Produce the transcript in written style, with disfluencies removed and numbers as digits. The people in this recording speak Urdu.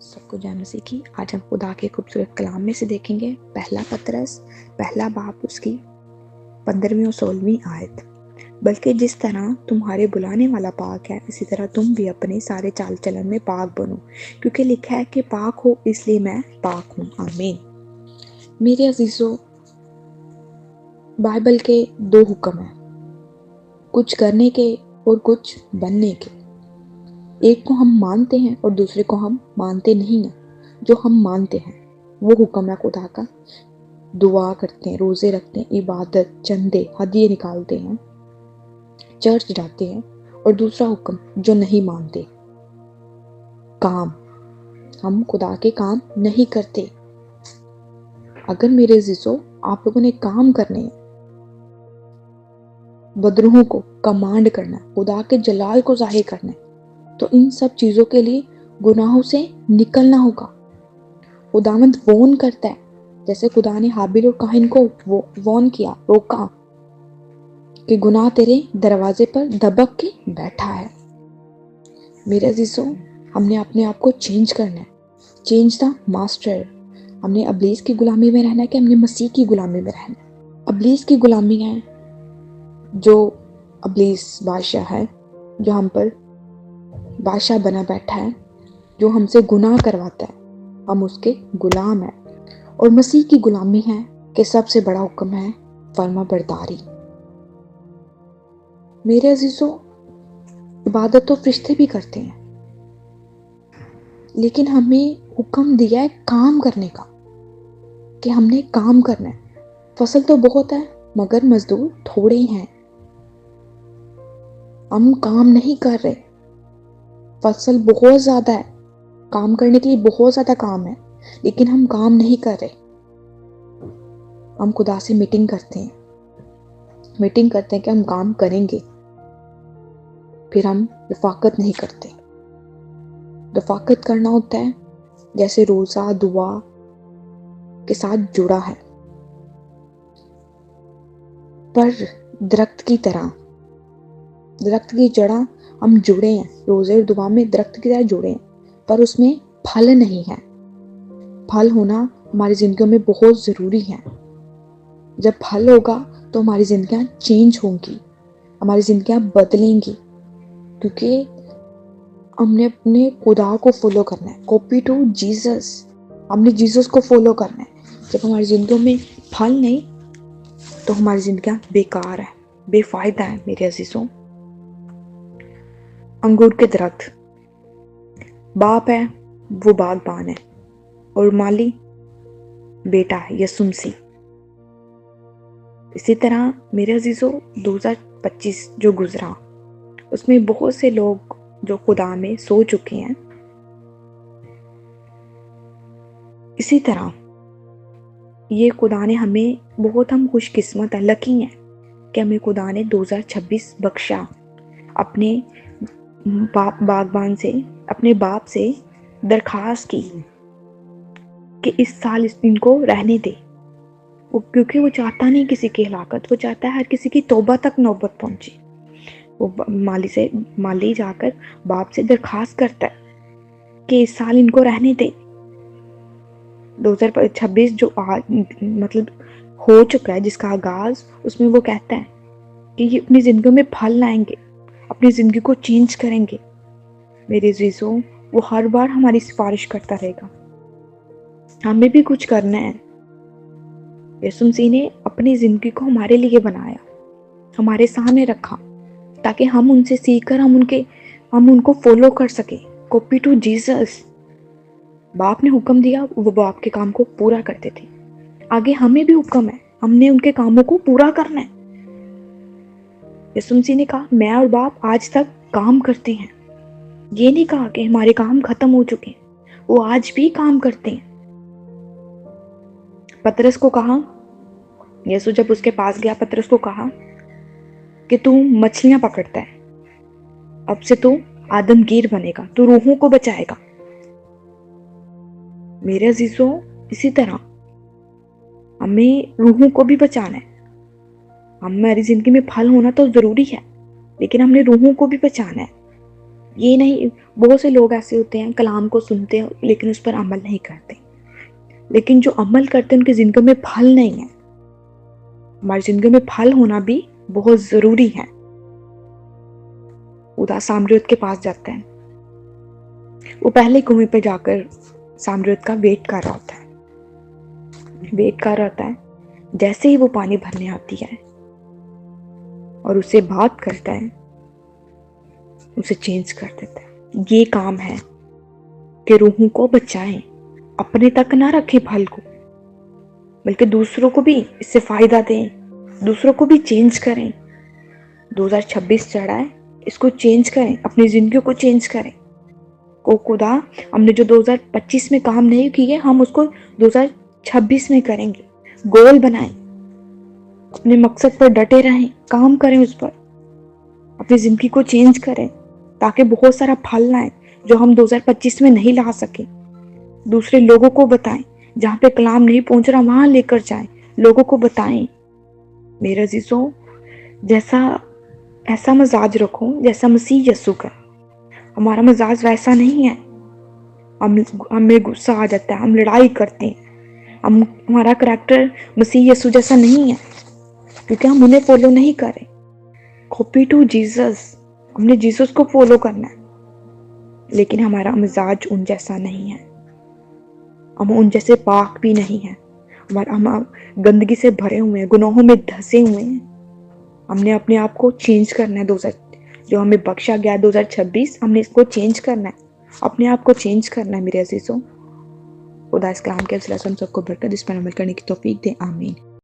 سب کو جے مسیح کی۔ آج ہم خدا کے خوبصورت کلام میں سے دیکھیں گے پہلا پطرس پہلا باب اس کی 15ویں اور 16ویں آیت۔ بلکہ جس طرح تمہارے بلانے والا پاک ہے، اسی طرح تم بھی اپنے سارے چال چلن میں پاک بنو، کیونکہ لکھا ہے کہ پاک ہو اس لیے میں پاک ہوں۔ آمین۔ میرے عزیزو، بائبل کے دو حکم ہیں، کچھ کرنے کے اور کچھ بننے کے۔ ایک کو ہم مانتے ہیں اور دوسرے کو ہم مانتے نہیں ہیں۔ جو ہم مانتے ہیں وہ حکم ہے خدا کا، دعا کرتے ہیں، روزے رکھتے ہیں، عبادت، چندے، ہدیے نکالتے ہیں، چرچ جاتے ہیں۔ اور دوسرا حکم جو نہیں مانتے، کام، ہم خدا کے کام نہیں کرتے۔ اگر میرے عزیزو آپ لوگوں نے کام کرنے ہیں، بدروہوں کو کمانڈ کرنا ہے، خدا کے جلال کو ظاہر کرنا ہے، تو ان سب چیزوں کے لیے گناہوں سے نکلنا ہوگا۔ خداوند وون کرتا ہے، جیسے خدا نے حابیل اور قاہین کو وون کیا، روکا کہ گناہ تیرے دروازے پر دبک کے بیٹھا ہے۔ میرے عزیزوں، ہم نے اپنے آپ کو چینج کرنا ہے، چینج دا ماسٹر۔ ہم نے ابلیس کی غلامی میں رہنا ہے کہ ہم نے مسیح کی غلامی میں رہنا ہے؟ ابلیس کی غلامی ہے، جو ابلیس بادشاہ ہے، جو ہم پر بادشاہ بنا بیٹھا ہے، جو ہم سے گناہ کرواتا ہے، ہم اس کے غلام ہیں۔ اور مسیح کی غلامی ہے کہ سب سے بڑا حکم ہے فرما برداری۔ میرے عزیزو، عبادت تو فرشتے بھی کرتے ہیں، لیکن ہمیں حکم دیا ہے کام کرنے کا، کہ ہم نے کام کرنا ہے۔ فصل تو بہت ہے مگر مزدور تھوڑے ہیں۔ ہم کام نہیں کر رہے، فصل بہت زیادہ ہے، کام کرنے کے لیے بہت زیادہ کام ہے، لیکن ہم کام نہیں کر رہے۔ ہم خدا سے میٹنگ کرتے ہیں کہ ہم کام کریں گے، پھر ہم رفاقت نہیں کرتے۔ رفاقت کرنا ہوتا ہے جیسے روزہ دعا کے ساتھ جڑا ہے، پر درخت کی طرح، درخت کی جڑاں ہم جڑے ہیں، روزے اور دعا میں درخت کی طرح جڑے ہیں، پر اس میں پھل نہیں ہے۔ پھل ہونا ہماری زندگیوں میں بہت ضروری ہے۔ جب پھل ہوگا تو ہماری زندگیاں چینج ہوں گی، ہماری زندگیاں بدلیں گی، کیونکہ ہم نے اپنے خدا کو فالو کرنا ہے، کاپی ٹو جیسس۔ ہم نے جیسس کو فالو کرنا ہے۔ جب ہماری زندگیوں میں پھل نہیں تو ہماری زندگیاں بیکار ہے، بے فائدہ ہے۔ میرے عزیزوں، انگور کے درخت، باپ ہے وہ باغبان ہے، اور مالی بیٹا ہے یسوع مسیح۔ اسی طرح میرے عزیزوں، 2025 جو گزرا، اس میں بہت سے لوگ جو خدا میں سو چکے ہیں۔ اسی طرح یہ خدا نے ہمیں بہت، ہم خوش قسمت ہیں، لکی ہیں کہ ہمیں خدا نے 2026 بخشا۔ اپنے باغبان سے، اپنے باپ سے درخواست کی کہ اس سال ان کو رہنے دے، کیونکہ وہ چاہتا نہیں کسی کی ہلاکت، وہ چاہتا ہے ہر کسی کی توبہ تک نوبت پہنچے۔ وہ مالی جا کر باپ سے درخواست کرتا ہے کہ اس سال ان کو رہنے دے۔ 2026 جو مطلب ہو چکا ہے، جس کا آغاز، اس میں وہ کہتا ہے کہ یہ اپنی زندگی میں پھل لائیں گے، اپنی زندگی کو چینج کریں گے۔ میرے عزیزوں، وہ ہر بار ہماری سفارش کرتا رہے گا، ہمیں بھی کچھ کرنا ہے۔ یسوع مسیح نے اپنی زندگی کو ہمارے لیے بنایا، ہمارے سامنے رکھا، تاکہ ہم ان سے سیکھ کر ہم ان کو فالو کر سکیں، کاپی ٹو جیسس۔ باپ نے حکم دیا، وہ باپ کے کام کو پورا کرتے تھے۔ آگے ہمیں بھی حکم ہے، ہم نے ان کے کاموں کو پورا کرنا ہے۔ یسوع مسیح نے کہا، میں اور باپ آج تک کام کرتے ہیں۔ یہ نہیں کہا کہ ہمارے کام ختم ہو چکے ہیں، وہ آج بھی کام کرتے ہیں۔ پطرس کو کہا، یسوع جب اس کے پاس گیا، پطرس کو کہا کہ تو مچھلیاں پکڑتا ہے، اب سے تو آدمگیر بنے گا، تو روحوں کو بچائے گا۔ میرے عزیزوں، اسی طرح ہمیں روحوں کو بھی بچانا ہے۔ ہماری زندگی میں پھل ہونا تو ضروری ہے، لیکن ہم نے روحوں کو بھی بچانا ہے۔ یہ نہیں، بہت سے لوگ ایسے ہوتے ہیں کلام کو سنتے ہیں لیکن اس پر عمل نہیں کرتے، لیکن جو عمل کرتے ہیں ان کی زندگی میں پھل نہیں ہے۔ ہماری زندگی میں پھل ہونا بھی بہت ضروری ہے۔ خدا سامریت کے پاس جاتا ہے، وہ پہلے کنویں پہ جا کر سامریت کا ویٹ کر رہا ہوتا ہے، جیسے ہی وہ پانی بھرنے آتی ہے اور اسے بات کرتا ہے، اسے چینج کر دیتا ہے۔ یہ کام ہے کہ روحوں کو بچائیں، اپنے تک نہ رکھیں پھل کو، بلکہ دوسروں کو بھی اس سے فائدہ دیں، دوسروں کو بھی چینج کریں۔ 2026 چڑھا ہے، اس کو چینج کریں، اپنی زندگی کو چینج کریں۔ خدا ہم نے جو 2025 میں کام نہیں کیے ہم اس کو 2026 میں کریں گے۔ گول بنائیں، اپنے مقصد پر ڈٹے رہیں، کام کریں اس پر، اپنی زندگی کو چینج کریں تاکہ بہت سارا پھل لائیں جو ہم 2025 میں نہیں لا سکے۔ دوسرے لوگوں کو بتائیں، جہاں پہ کلام نہیں پہنچ رہا وہاں لے کر جائیں، لوگوں کو بتائیں۔ میرے عزیزوں، ایسا مزاج رکھو جیسا مسیح یسوع کا۔ ہمارا مزاج ویسا نہیں ہے، ہمیں غصہ آ جاتا ہے، ہم لڑائی کرتے ہیں، ہمارا کریکٹر مسیح یسوع جیسا نہیں ہے، کیونکہ ہم انہیں فالو نہیں کریں۔ کاپی ٹو جیسس، ہم نے جیسس کو فالو کرنا ہے، لیکن ہمارا مزاج ان جیسا نہیں ہے، ہم ان جیسے پاک بھی نہیں ہیں، ہم گندگی سے بھرے ہوئے ہیں، گناہوں میں دھسے ہوئے ہیں۔ ہم نے اپنے آپ کو چینج کرنا ہے، جو ہمیں بخشا گیا 2026 ہم نے اس کو چینج کرنا ہے، اپنے آپ کو چینج کرنا ہے۔ میرے عزیزوں، خدا اس کلام کے وسیلہ سے ہم سب کو برکت اس پر عمل کرنے کی توفیق دے، آمین۔